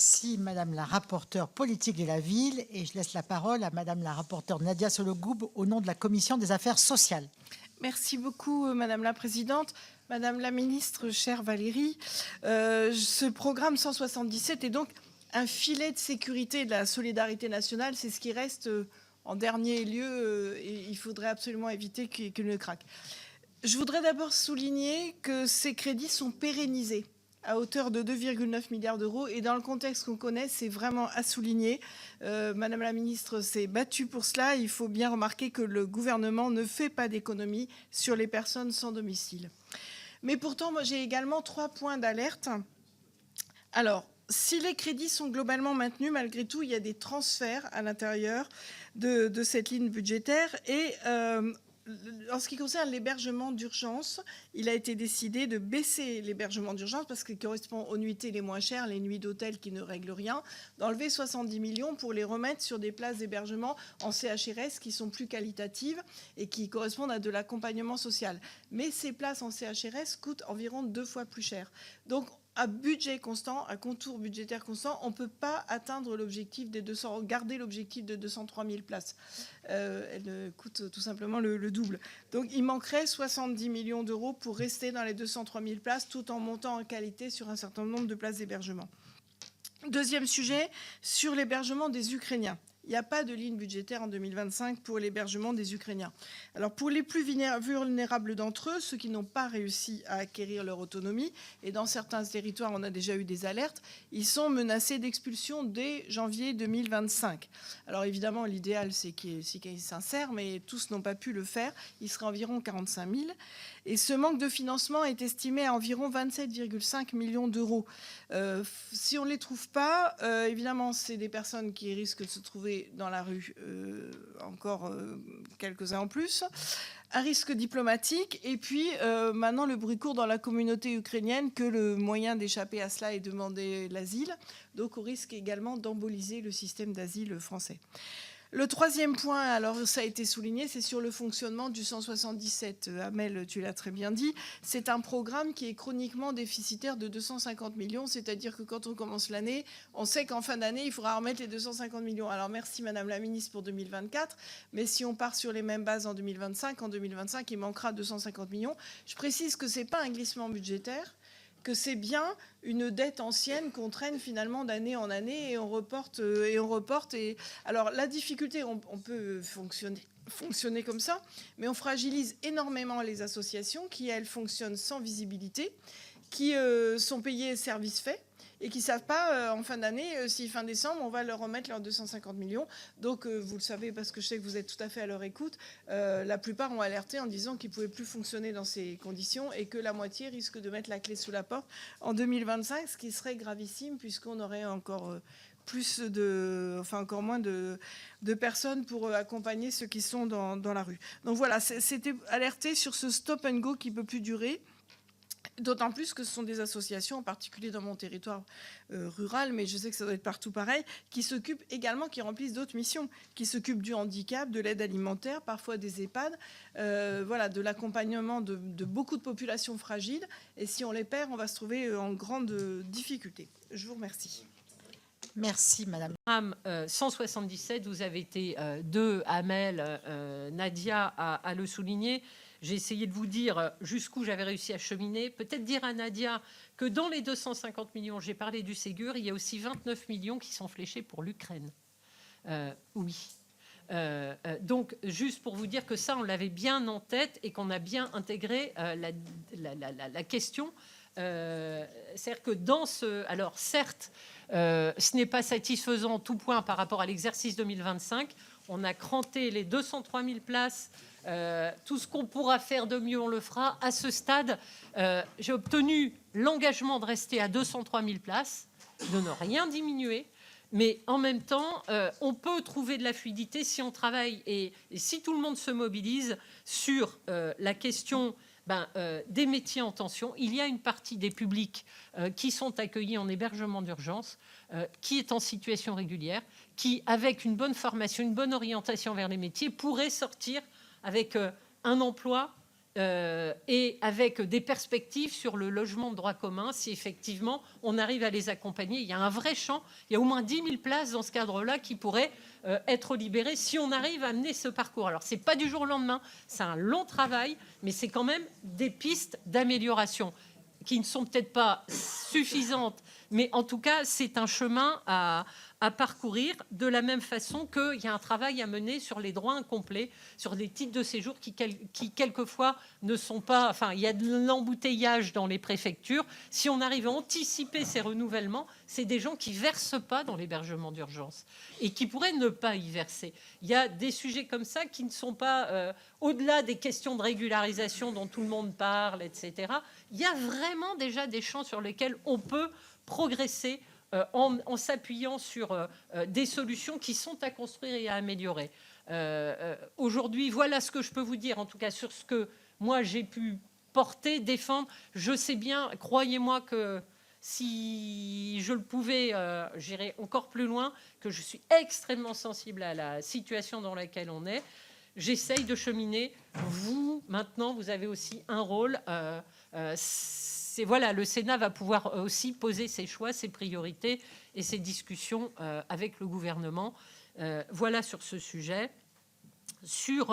Merci Madame la rapporteure politique de la ville et je laisse la parole à Madame la rapporteure Nadia Sollogoub au nom de la Commission des affaires sociales. Merci beaucoup, Madame la Présidente. Madame la Ministre, chère Valérie, ce programme 177 est donc un filet de sécurité de la solidarité nationale. C'est ce qui reste en dernier lieu et il faudrait absolument éviter qu'il ne craque. Je voudrais d'abord souligner que ces crédits sont pérennisés à hauteur de 2,9 milliards d'euros. Et dans le contexte qu'on connaît, c'est vraiment à souligner. Madame la ministre s'est battue pour cela. Il faut bien remarquer que le gouvernement ne fait pas d'économie sur les personnes sans domicile. Mais pourtant, moi, j'ai également 3 points d'alerte. Alors, si les crédits sont globalement maintenus, malgré tout, il y a des transferts à l'intérieur de cette ligne budgétaire. Et en ce qui concerne l'hébergement d'urgence, il a été décidé de baisser l'hébergement d'urgence parce qu'il correspond aux nuitées les moins chères, les nuits d'hôtel qui ne règlent rien, d'enlever 70 millions pour les remettre sur des places d'hébergement en CHRS qui sont plus qualitatives et qui correspondent à de l'accompagnement social. Mais ces places en CHRS coûtent environ 2 fois plus cher. Donc, à budget constant, à contour budgétaire constant, on ne peut pas atteindre l'objectif des 200, garder l'objectif de 203 000 places. Elle coûte tout simplement le double. Donc il manquerait 70 millions d'euros pour rester dans les 203 000 places, tout en montant en qualité sur un certain nombre de places d'hébergement. Deuxième sujet, sur l'hébergement des Ukrainiens. Il n'y a pas de ligne budgétaire en 2025 pour l'hébergement des Ukrainiens. Alors pour les plus vulnérables d'entre eux, ceux qui n'ont pas réussi à acquérir leur autonomie, et dans certains territoires on a déjà eu des alertes, ils sont menacés d'expulsion dès janvier 2025. Alors évidemment l'idéal c'est qu'ils s'insèrent, mais tous n'ont pas pu le faire. Il serait environ 45 000. Et ce manque de financement est estimé à environ 27,5 millions d'euros. Si on ne les trouve pas, évidemment, c'est des personnes qui risquent de se trouver dans la rue encore quelques-uns en plus. Un risque diplomatique. Et puis, maintenant, le bruit court dans la communauté ukrainienne que le moyen d'échapper à cela est de demander l'asile. Donc, au risque également d'emboliser le système d'asile français. Le troisième point, alors ça a été souligné, c'est sur le fonctionnement du 177. Amel, tu l'as très bien dit. C'est un programme qui est chroniquement déficitaire de 250 millions, c'est-à-dire que quand on commence l'année, on sait qu'en fin d'année, il faudra remettre les 250 millions. Alors merci Madame la Ministre pour 2024, mais si on part sur les mêmes bases en 2025, il manquera 250 millions. Je précise que ce n'est pas un glissement budgétaire, que c'est bien une dette ancienne qu'on traîne finalement d'année en année et on reporte. Et alors la difficulté, on peut fonctionner comme ça, mais on fragilise énormément les associations qui, elles, fonctionnent sans visibilité, qui sont payées services faits et qui ne savent pas en fin d'année si fin décembre on va leur remettre leurs 250 millions. Donc vous le savez parce que je sais que vous êtes tout à fait à leur écoute, la plupart ont alerté en disant qu'ils ne pouvaient plus fonctionner dans ces conditions et que la moitié risque de mettre la clé sous la porte en 2025, ce qui serait gravissime puisqu'on aurait encore encore moins de personnes pour accompagner ceux qui sont dans la rue. Donc voilà, c'était alerté sur ce stop and go qui ne peut plus durer. D'autant plus que ce sont des associations, en particulier dans mon territoire rural, mais je sais que ça doit être partout pareil, qui s'occupent également, qui remplissent d'autres missions, qui s'occupent du handicap, de l'aide alimentaire, parfois des EHPAD, de l'accompagnement de beaucoup de populations fragiles. Et si on les perd, on va se trouver en grande difficulté. Je vous remercie. Merci Madame. 177, vous avez été deux, Amel, Nadia, à le souligner. J'ai essayé de vous dire jusqu'où j'avais réussi à cheminer. Peut-être dire à Nadia que dans les 250 millions, j'ai parlé du Ségur, il y a aussi 29 millions qui sont fléchés pour l'Ukraine. Oui. Donc, juste pour vous dire que ça, on l'avait bien en tête et qu'on a bien intégré la question. C'est-à-dire que dans ce... Alors, certes, ce n'est pas satisfaisant en tout point par rapport à l'exercice 2025. On a cranté les 203 000 places. Tout ce qu'on pourra faire de mieux, on le fera. À ce stade, j'ai obtenu l'engagement de rester à 203 000 places, de ne rien diminuer. Mais en même temps, on peut trouver de la fluidité si on travaille et si tout le monde se mobilise sur la question des métiers en tension. Il y a une partie des publics qui sont accueillis en hébergement d'urgence, qui est en situation régulière, qui, avec une bonne formation, une bonne orientation vers les métiers, pourrait sortir avec un emploi et avec des perspectives sur le logement de droit commun, si effectivement on arrive à les accompagner. Il y a un vrai champ, il y a au moins 10 000 places dans ce cadre-là qui pourraient être libérées si on arrive à mener ce parcours. Alors, ce n'est pas du jour au lendemain, c'est un long travail, mais c'est quand même des pistes d'amélioration qui ne sont peut-être pas suffisantes, mais en tout cas, c'est un chemin à parcourir, de la même façon qu'il y a un travail à mener sur les droits incomplets, sur des titres de séjour qui quelquefois ne sont pas... Enfin, il y a de l'embouteillage dans les préfectures. Si on arrive à anticiper ces renouvellements, c'est des gens qui ne versent pas dans l'hébergement d'urgence et qui pourraient ne pas y verser. Il y a des sujets comme ça qui ne sont pas... au-delà des questions de régularisation dont tout le monde parle, etc., il y a vraiment déjà des champs sur lesquels on peut progresser en s'appuyant sur des solutions qui sont à construire et à améliorer. Aujourd'hui, voilà ce que je peux vous dire, en tout cas sur ce que moi j'ai pu porter, défendre. Je sais bien, croyez-moi que si je le pouvais, j'irais encore plus loin, que je suis extrêmement sensible à la situation dans laquelle on est. J'essaye de cheminer. Vous, maintenant, vous avez aussi un rôle. Voilà, le Sénat va pouvoir aussi poser ses choix, ses priorités et ses discussions avec le gouvernement. Voilà sur ce sujet. Sur